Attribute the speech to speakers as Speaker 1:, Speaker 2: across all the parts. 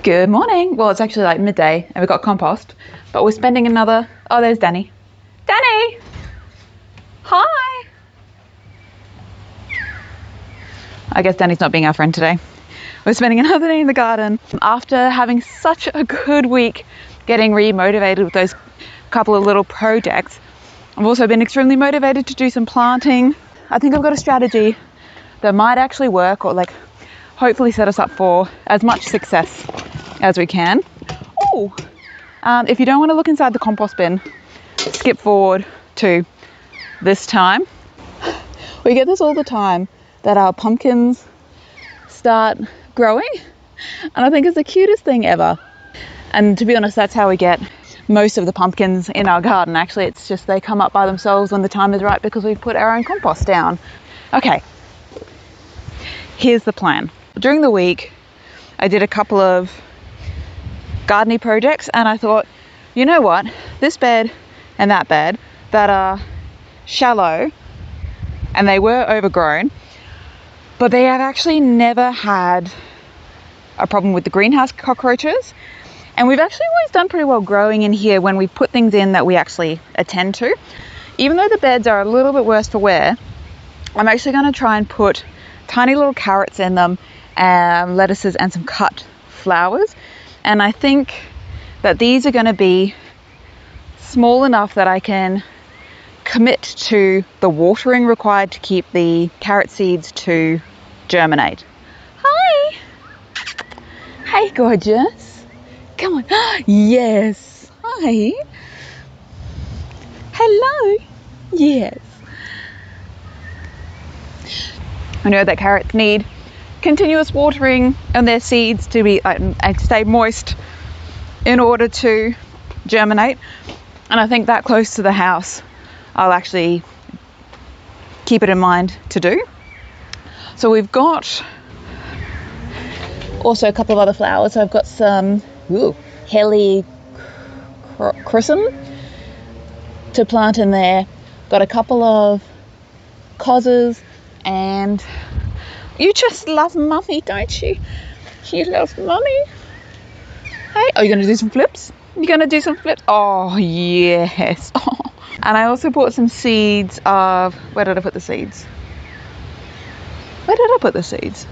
Speaker 1: Good morning. Well, it's actually like midday and we've got compost, but we're spending another... Oh, there's Danny. Danny! Hi! I guess Danny's not being our friend today. We're spending another day in the garden after having such a good week getting re-motivated with those couple of little projects. I've also been extremely motivated to do some planting. I think I've got a strategy that might actually work, or like hopefully set us up for as much success as we can. Oh, if you don't want to look inside the compost bin, skip forward to this time. We get this all the time, that our pumpkins start growing, and I think it's the cutest thing ever. And to be honest, that's how we get most of the pumpkins in our garden. Actually, it's just they come up by themselves when the time is right because we've put our own compost down. Okay, here's the plan. During the week, I did a couple of gardening projects, and I thought, you know what, this bed and that bed that are shallow and they were overgrown, but they have actually never had a problem with the greenhouse cockroaches, and we've actually always done pretty well growing in here when we put things in that we actually attend to. Even though the beds are a little bit worse for wear, I'm actually going to try and put tiny little carrots in them, lettuces and some cut flowers. And I think that these are going to be small enough that I can commit to the watering required to keep the carrot seeds to germinate. Hi! Hey, gorgeous. Come on. Yes. Hi. Hello. Yes. I know that carrots need continuous watering on their seeds to be and stay moist in order to germinate, and I think that close to the house I'll actually keep it in mind to do. So we've got also a couple of other flowers. So I've got some helichrysum to plant in there, got a couple of causes, and you just love mummy, don't you? You love mummy. Hey, are you going to do some flips? You're going to do some flips? Oh, yes. Oh. And I also bought some seeds of... Where did I put the seeds? Where did I put the seeds?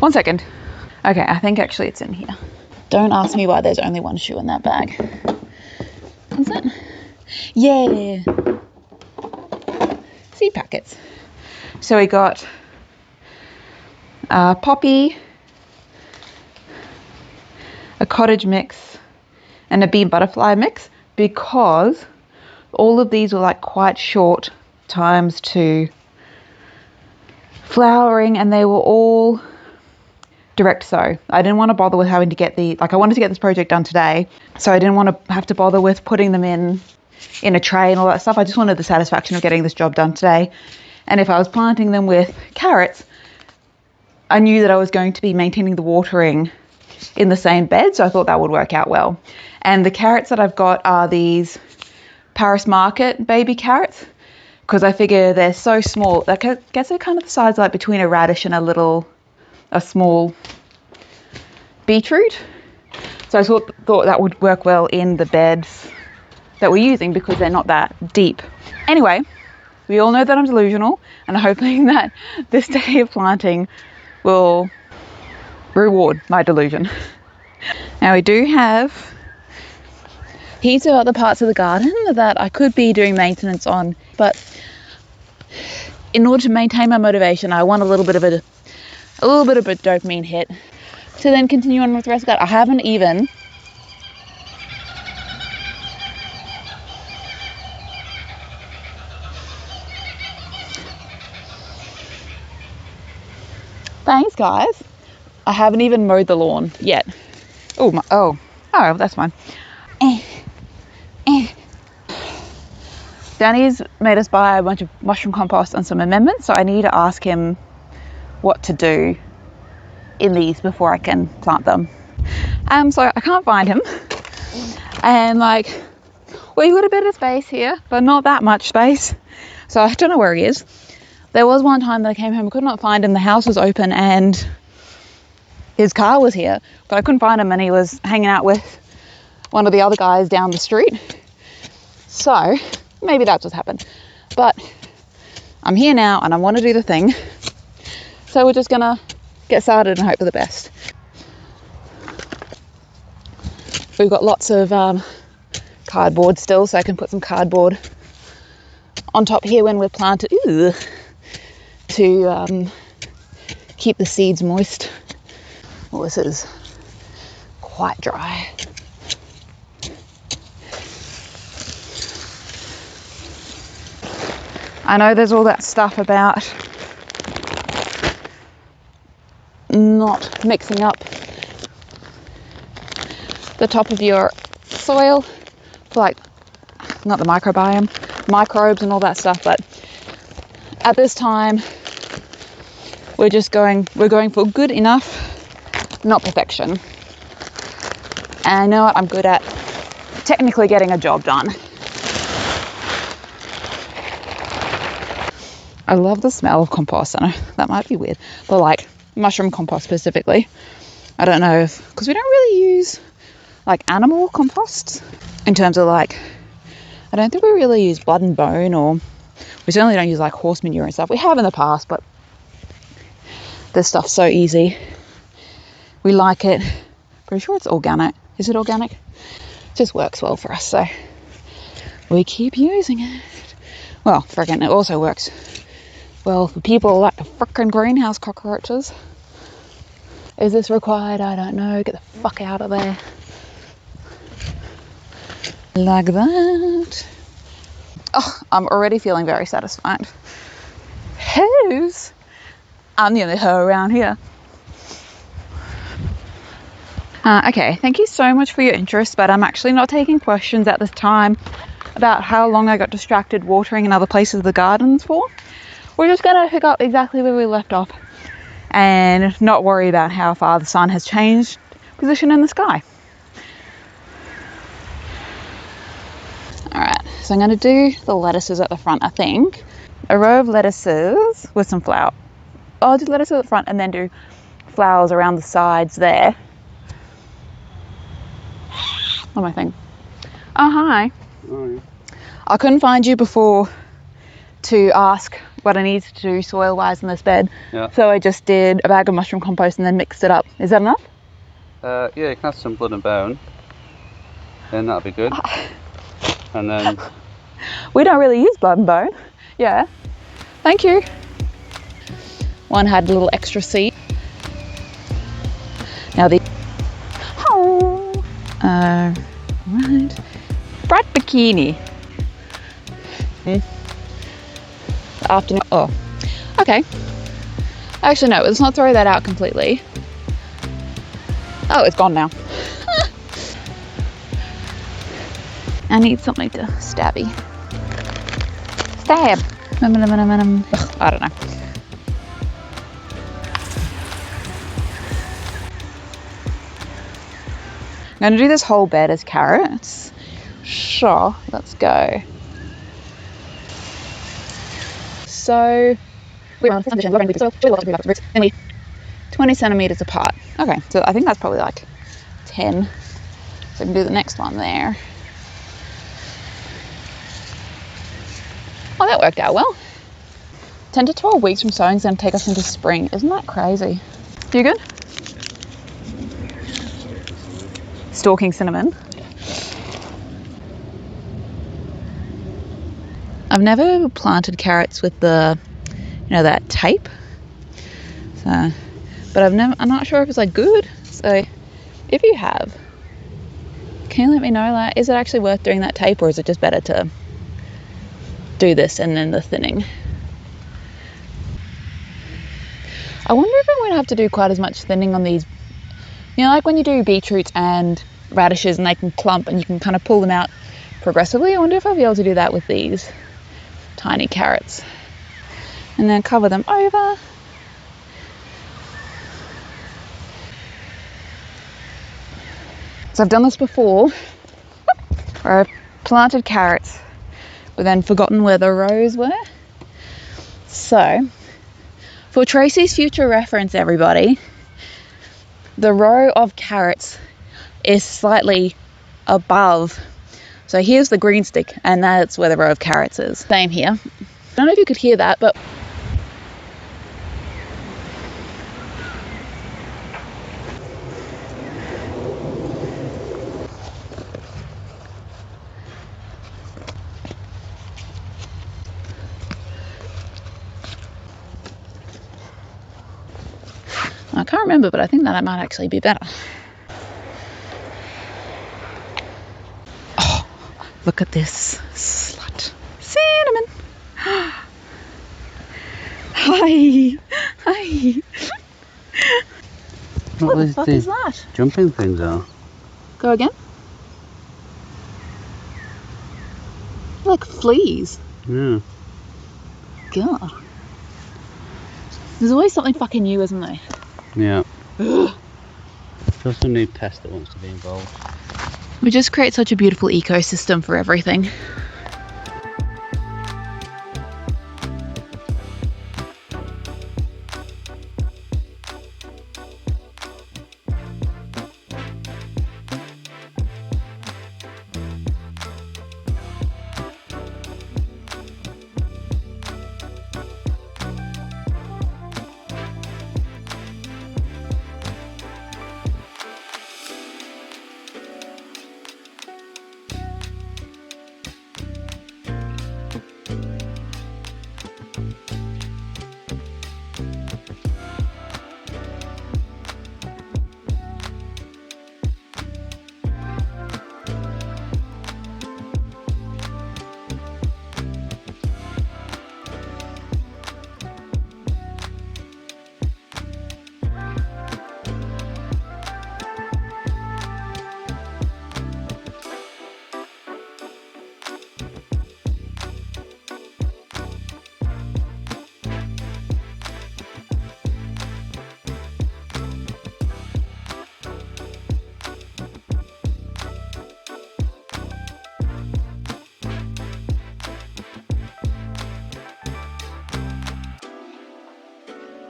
Speaker 1: 1 second. Okay, I think actually it's in here. Don't ask me why there's only one shoe in that bag. Is it? Yeah. Seed packets. So we got poppy, a cottage mix, and a bee butterfly mix, because all of these were like quite short times to flowering, and they were all direct sow. I didn't want to bother with having to get I wanted to get this project done today, so I didn't want to have to bother with putting them in a tray and all that stuff. I just wanted the satisfaction of getting this job done today. And if I was planting them with carrots, I knew that I was going to be maintaining the watering in the same bed, so I thought that would work out well. And the carrots that I've got are these Paris Market baby carrots, because I figure they're so small. I guess they're kind of the size like between a radish and a small beetroot. So I thought that would work well in the beds that we're using because they're not that deep. Anyway, we all know that I'm delusional, and I'm hoping that this day of planting will reward my delusion. Now, we do have heaps of other parts of the garden that I could be doing maintenance on, but in order to maintain my motivation, I want a little bit of a dopamine hit to then continue on with the rest of that. I haven't even Thanks, guys. I haven't even mowed the lawn yet. Oh, that's fine. Danny's made us buy a bunch of mushroom compost and some amendments, so I need to ask him what to do in these before I can plant them. So I can't find him, and we've got a bit of space here, but not that much space, so I don't know where he is. There was one time that I came home, I could not find him. The house was open and his car was here, but I couldn't find him, and he was hanging out with one of the other guys down the street. So maybe that's what's happened. But I'm here now and I want to do the thing. So we're just gonna get started and hope for the best. We've got lots of cardboard still, so I can put some cardboard on top here when we're planted to keep the seeds moist. Well, this is quite dry. I know there's all that stuff about not mixing up the top of your soil for, like, not the microbiome, microbes and all that stuff, but at this time we're going for good enough, not perfection. And I know what I'm good at, technically getting a job done. I love the smell of compost. I know that might be weird, but like mushroom compost specifically. I don't know if, because we don't really use like animal compost in terms of like, I don't think we really use blood and bone, or we certainly don't use like horse manure and stuff. We have in the past, but this stuff's so easy. We like it. Pretty sure it's organic. Is it organic? It just works well for us, so we keep using it. Well, friggin', it also works well for people like the frickin' greenhouse cockroaches. Is this required? I don't know. Get the fuck out of there. Like that. Oh, I'm already feeling very satisfied. Who's? I'm the only hoe around here. Okay, thank you so much for your interest, but I'm actually not taking questions at this time about how long I got distracted watering in other places of the gardens for. We're just going to pick up exactly where we left off and not worry about how far the sun has changed position in the sky. Alright, so I'm going to do the lettuces at the front, I think. A row of lettuces with some flower. I'll do lettuces at the front and then do flowers around the sides there. What am I thinking? Oh, hi.
Speaker 2: Oh, yeah.
Speaker 1: I couldn't find you before to ask what I need to do soil-wise in this bed.
Speaker 2: Yeah.
Speaker 1: So I just did a bag of mushroom compost and then mixed it up. Is that enough?
Speaker 2: Yeah, you can have some blood and bone. Then that'll be good. And then...
Speaker 1: We don't really use blood and bone. Yeah. Thank you. One had a little extra seed. Now the... Oh. Right. Bright Bikini. Afternoon. Oh, okay. Actually, no, let's not throw that out completely. Oh, it's gone now. I need something to stabby. Stab. Ugh, I don't know. I'm going to do this whole bed as carrots. Sure, let's go. So we're on 20 centimeters apart. Okay, so I think that's probably like 10. So I can do the next one there. Oh, that worked out well. 10 to 12 weeks from sowing is going to take us into spring. Isn't that crazy? You good? Stalking cinnamon. I've never planted carrots with the, that tape. So, but I'm not sure if it's like good. So if you have, can you let me know, like, is it actually worth doing that tape, or is it just better to do this and then the thinning? I wonder if I'm going to have to do quite as much thinning on these, like when you do beetroots and radishes and they can clump and you can kind of pull them out progressively. I wonder if I'll be able to do that with these tiny carrots. And then cover them over. So I've done this before, where I've planted carrots but then forgotten where the rows were. So for Tracy's future reference, everybody, the row of carrots is slightly above. So here's the green stick, and that's where the row of carrots is. Same here. I don't know if you could hear that, but I can't remember, but I think that might actually be better. Oh, look at this slut. Cinnamon. Hi. Hi. What the fuck is that?
Speaker 2: Jumping things are.
Speaker 1: Go again? Like fleas.
Speaker 2: Yeah.
Speaker 1: God. There's always something fucking new, isn't there?
Speaker 2: Yeah.
Speaker 1: Ugh.
Speaker 2: There's also a new pest that wants to be involved.
Speaker 1: We just create such a beautiful ecosystem for everything.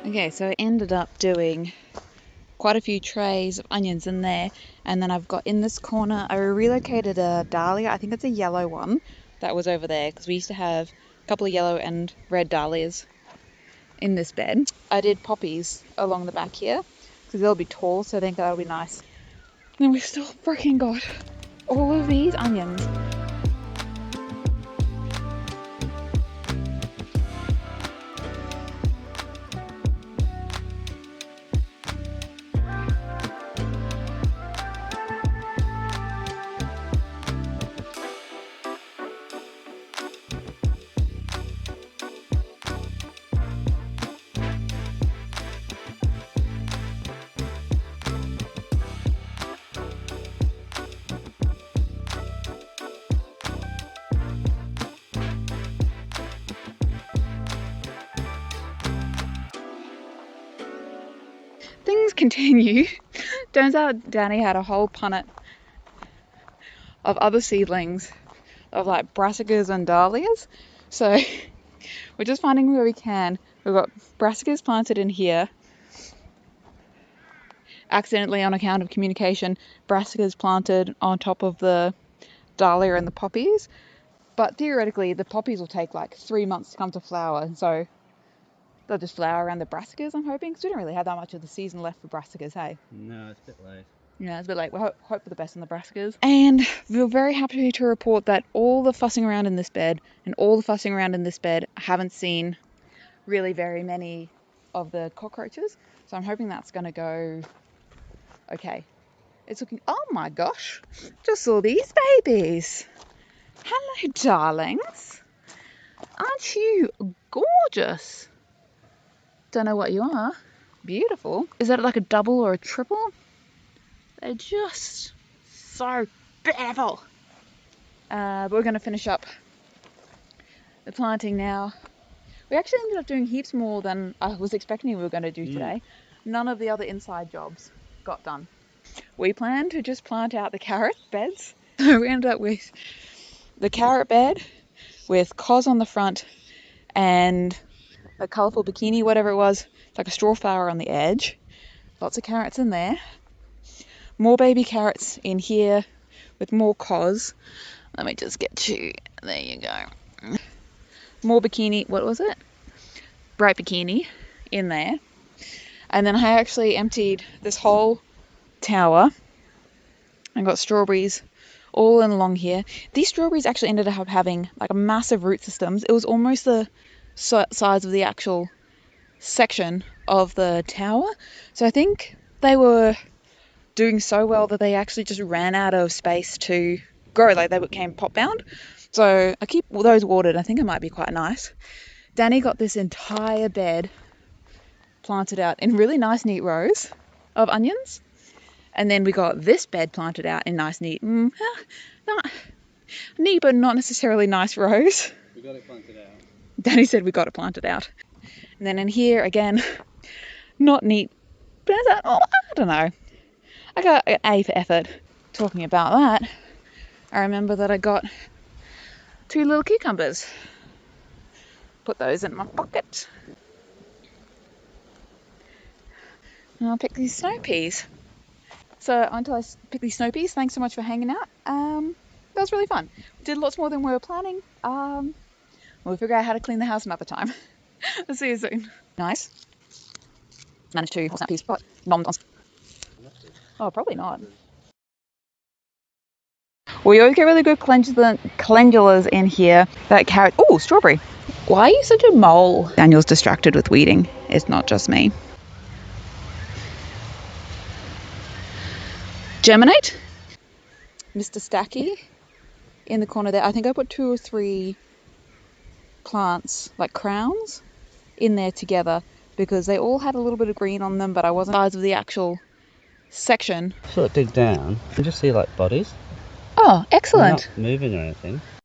Speaker 1: Okay, so I ended up doing quite a few trays of onions in there, and then I've got in this corner, I relocated a dahlia, I think it's a yellow one, that was over there, because we used to have a couple of yellow and red dahlias in this bed. I did poppies along the back here, because they'll be tall, so I think that'll be nice. And then we've still freaking got all of these onions. Things continue. Turns out Danny had a whole punnet of other seedlings of like brassicas and dahlias. So we're just finding where we can. We've got brassicas planted in here. Accidentally, on account of communication, brassicas planted on top of the dahlia and the poppies. But theoretically, the poppies will take like 3 months to come to flower. So they'll just flower around the brassicas, I'm hoping, because we don't really have that much of the season left for brassicas, hey?
Speaker 2: No, it's a bit late.
Speaker 1: Yeah, it's a bit late. We hope for the best on the brassicas. And we're very happy to report that all the fussing around in this bed I haven't seen really very many of the cockroaches. So I'm hoping that's going to go okay. It's looking... Oh my gosh! Just saw these babies! Hello, darlings! Aren't you gorgeous? Don't know what you are. Beautiful. Is that like a double or a triple? They're just so beautiful. But we're going to finish up the planting now. We actually ended up doing heaps more than I was expecting we were going to do today. None of the other inside jobs got done. We planned to just plant out the carrot beds. So we ended up with the carrot bed with cos on the front and a colourful bikini, whatever it was, like a straw flower on the edge. Lots of carrots in there. More baby carrots in here with more cos. Let me just get you. There you go. More bikini. What was it? Bright Bikini in there. And then I actually emptied this whole tower and got strawberries all in along here. These strawberries actually ended up having like a massive root systems. It was almost the size of the actual section of the tower. So I think they were doing so well that they actually just ran out of space to grow. Like they became pot bound. So I keep those watered. I think it might be quite nice. Danny got this entire bed planted out in really nice neat rows of onions. And then we got this bed planted out in nice neat, not neat but not necessarily nice rows.
Speaker 2: We got it planted out.
Speaker 1: Danny said we got it planted out. And then in here again, not neat, but I don't know. I got an A for effort. Talking about that, I remember that I got 2 little cucumbers. Put those in my pocket. And I'll pick these snow peas. So until I pick these snow peas, thanks so much for hanging out. That was really fun. We did lots more than we were planning. We'll figure out how to clean the house another time. I'll see you soon. Nice. Managed to snow peas. Oh, probably not. We always get really good calendulas in here. That carrot. Oh, strawberry. Why are you such a mole? Daniel's distracted with weeding. It's not just me. Germinate. Mr. Stacky in the corner there. I think I put 2 or 3 plants, like crowns, in there together because they all had a little bit of green on them, but I wasn't the size of the actual section.
Speaker 2: So dig down and just see like bodies.
Speaker 1: Oh, excellent.
Speaker 2: They're not moving or anything.